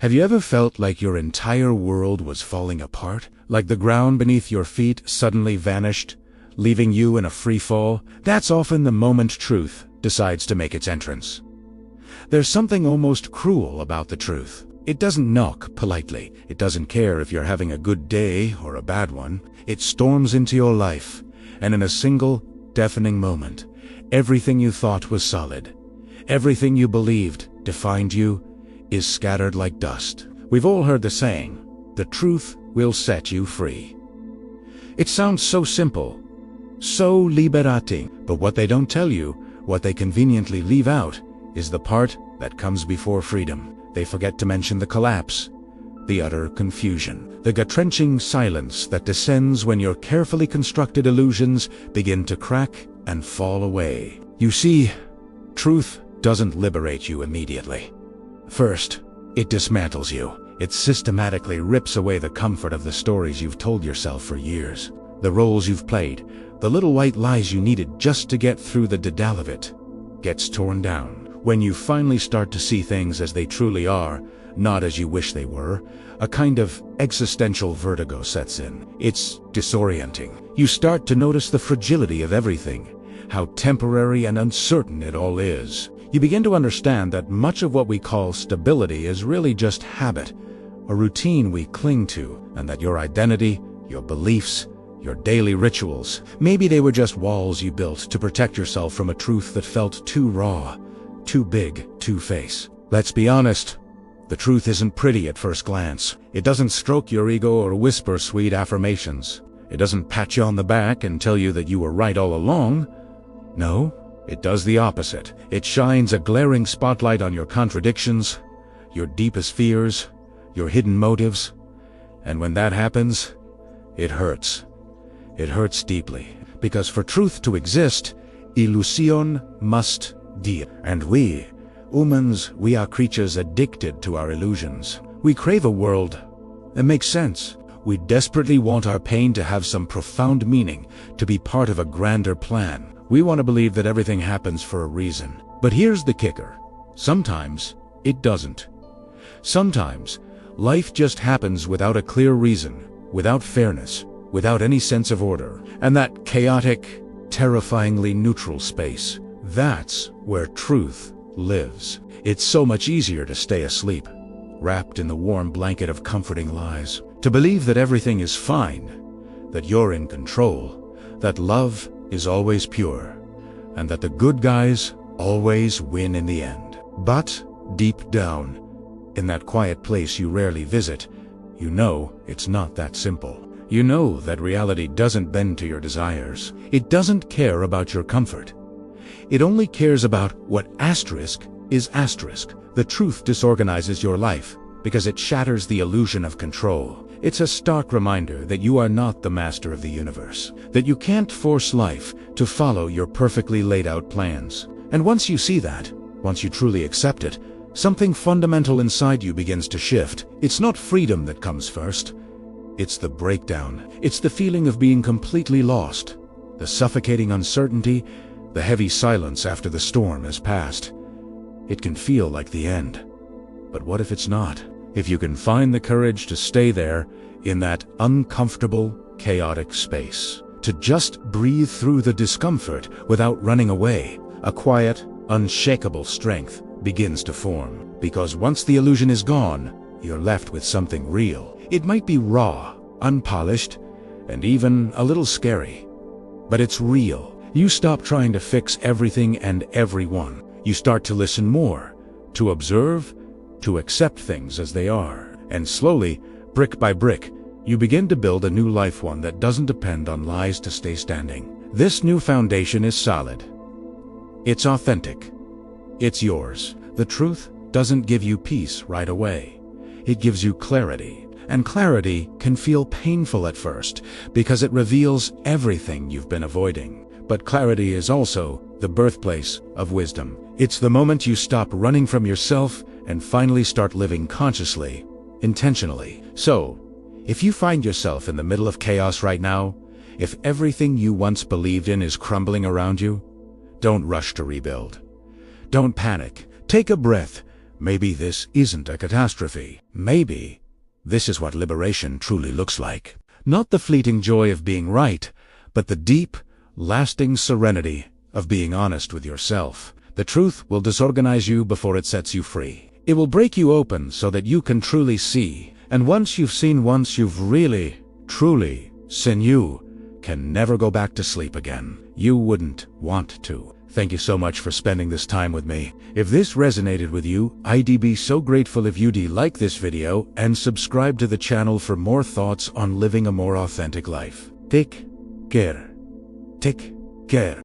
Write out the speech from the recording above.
Have you ever felt like your entire world was falling apart? Like the ground beneath your feet suddenly vanished, leaving you in a free fall? That's often the moment truth decides to make its entrance. There's something almost cruel about the truth. It doesn't knock politely. It doesn't care if you're having a good day or a bad one. It storms into your life, and in a single, deafening moment, everything you thought was solid, everything you believed defined you, is scattered like dust. We've all heard the saying, the truth will set you free. It sounds so simple, so liberating, but what they don't tell you, what they conveniently leave out, is the part that comes before freedom. They forget to mention the collapse, the utter confusion, the gut-wrenching silence that descends when your carefully constructed illusions begin to crack and fall away. You see, truth doesn't liberate you immediately. First, it dismantles you. It systematically rips away the comfort of the stories you've told yourself for years, the roles you've played, the little white lies you needed just to get through the daedal of it, gets torn down. When you finally start to see things as they truly are, not as you wish they were, a kind of existential vertigo sets in. It's disorienting. You start to notice the fragility of everything, how temporary and uncertain it all is. You begin to understand that much of what we call stability is really just habit, a routine we cling to, and that your identity, your beliefs, your daily rituals, maybe they were just walls you built to protect yourself from a truth that felt too raw, too big to face. Let's be honest, the truth isn't pretty at first glance. It doesn't stroke your ego or whisper sweet affirmations. It doesn't pat you on the back and tell you that you were right all along. No, it does the opposite. It shines a glaring spotlight on your contradictions, your deepest fears, your hidden motives. And when that happens, it hurts. It hurts deeply. Because for truth to exist, illusion must die. And we, humans, we are creatures addicted to our illusions. We crave a world that makes sense. We desperately want our pain to have some profound meaning, to be part of a grander plan. We want to believe that everything happens for a reason. But here's the kicker. Sometimes it doesn't. Sometimes life just happens without a clear reason, without fairness, without any sense of order. And that chaotic, terrifyingly neutral space, that's where truth lives. It's so much easier to stay asleep, wrapped in the warm blanket of comforting lies, to believe that everything is fine, that you're in control, that love is always pure, and that the good guys always win in the end. But deep down, in that quiet place you rarely visit, you know it's not that simple. You know that reality doesn't bend to your desires. It doesn't care about your comfort. It only cares about what asterisk is asterisk. The truth disorganizes your life because it shatters the illusion of control. It's a stark reminder that you are not the master of the universe, that you can't force life to follow your perfectly laid out plans. And once you see that, once you truly accept it, something fundamental inside you begins to shift. It's not freedom that comes first. It's the breakdown. It's the feeling of being completely lost, the suffocating uncertainty, the heavy silence after the storm has passed. It can feel like the end. But what if it's not? If you can find the courage to stay there, in that uncomfortable, chaotic space, to just breathe through the discomfort without running away, a quiet, unshakable strength begins to form. Because once the illusion is gone, you're left with something real. It might be raw, unpolished, and even a little scary, but it's real. You stop trying to fix everything and everyone. You start to listen more, to observe, to accept things as they are. And slowly, brick by brick, you begin to build a new life, one that doesn't depend on lies to stay standing. This new foundation is solid. It's authentic. It's yours. The truth doesn't give you peace right away. It gives you clarity. And clarity can feel painful at first because it reveals everything you've been avoiding. But clarity is also the birthplace of wisdom. It's the moment you stop running from yourself and finally start living consciously, intentionally. So, if you find yourself in the middle of chaos right now, if everything you once believed in is crumbling around you, don't rush to rebuild. Don't panic. Take a breath. maybe this isn't a catastrophe. Maybe this is what liberation truly looks like. Not the fleeting joy of being right, but the deep, lasting serenity of being honest with yourself. The truth will disorganize you before it sets you free. It will break you open so that you can truly see. And once you've seen once, you've really, truly seen, you can never go back to sleep again. You wouldn't want to. Thank you so much for spending this time with me. If this resonated with you, I'd be so grateful if you'd like this video and subscribe to the channel for more thoughts on living a more authentic life. Take care. Take care.